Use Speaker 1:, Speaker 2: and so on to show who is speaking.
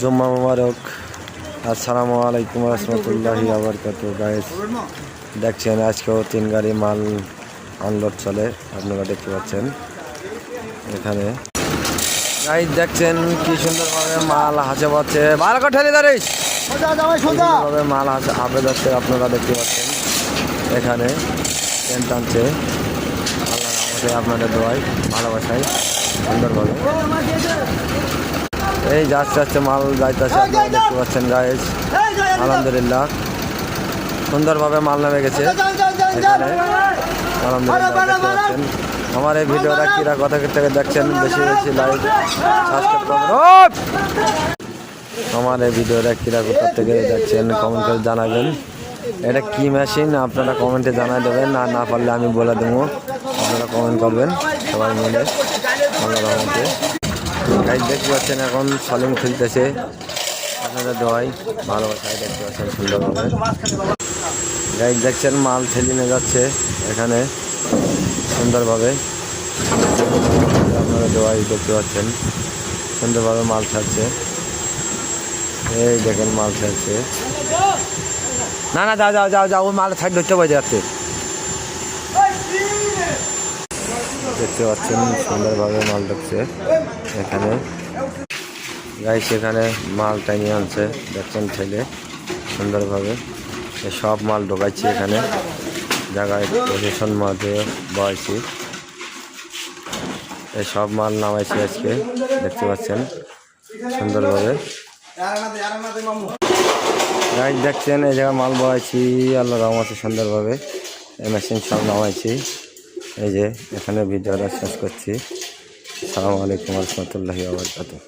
Speaker 1: জুম্মা মুবারক। আসসালামু আলাইকুম রহমতুল্লাহি ওয়া বারাকাতুহু। গাইস দেখছেন আজকেও 3 গাড়ি মাল আনলোড চলে, আপনারা দেখতে পাচ্ছেন এখানে। গাইস দেখছেন কি সুন্দরভাবে মাল হাসে পাচ্ছে, ভালো করে ঠেলে দাঁড়িস সুন্দরভাবে মাল হাসে যাচ্ছে, আপনারা দেখতে পাচ্ছেন এখানে ট্রেন টানছে। আল্লাহ আমাদের আপনাদের দোয়াই ভালোবাসাই সুন্দরভাবে এই যাচ্ছে মাল যাইতেছে, আপনারা দেখতে পাচ্ছেন গাইস। আলহামদুলিল্লাহ সুন্দরভাবে মাল নেমে গেছে এখানে, আলহামদুলিল্লাহ দেখতে পাচ্ছেন। আমার এই ভিডিওটা কিরা কথা থেকে দেখছেন, বেশি বেশি লাইক সাবস্ক্রাইব করবেন। আমার এই ভিডিওটা কিরা কোথা থেকে দেখছেন কমেন্ট করে জানাবেন। এটা কি মেশিন আপনারা কমেন্টে জানাই দেবেন, আর না পারলে আমি বলে দেবো, আপনারা কমেন্ট করবেন সবাই মিলে আল্লাহর রহমতে। গাইস দেখতে পাচ্ছেন এখন সলিং খুলতেছে, আপনাদের দোয়াই ভালোবাসায় দেখতে পাচ্ছেন সুন্দরভাবে। গাইস দেখছেন মাল ঠেলে নিয়ে যাচ্ছে এখানে সুন্দরভাবে, আপনারা দোয়াই দেখতে পাচ্ছেন সুন্দরভাবে মাল ছাড়ছে। এই দেখেন মাল ছাড়ছে, না না যাও যাও যাও যাও, ওই মাল সাইড ধরতে পারে যাচ্ছে, দেখতে পাচ্ছেন সুন্দরভাবে মাল ঢুকছে এখানে। গাইস এখানে মাল টাইনিয়ে আনছে, দেখছেন ছেলে সুন্দরভাবে সব মাল ঢোকাচ্ছি এখানে জায়গায় পজিশন মাঝে বয়েছি, এই সব মাল নামাইছি আজকে দেখতে পাচ্ছেন সুন্দরভাবে। গাইস দেখছেন এই জায়গায় মাল বয়েছি আল্লাহ রহমতে সুন্দরভাবে, এই মেশিন সব নামাইছি। এই যে এখানে ভিডিওটা শেষ করছি। আসসালামু আলাইকুম রহমতুল্লাহি ওয়া বারাকাতুহু।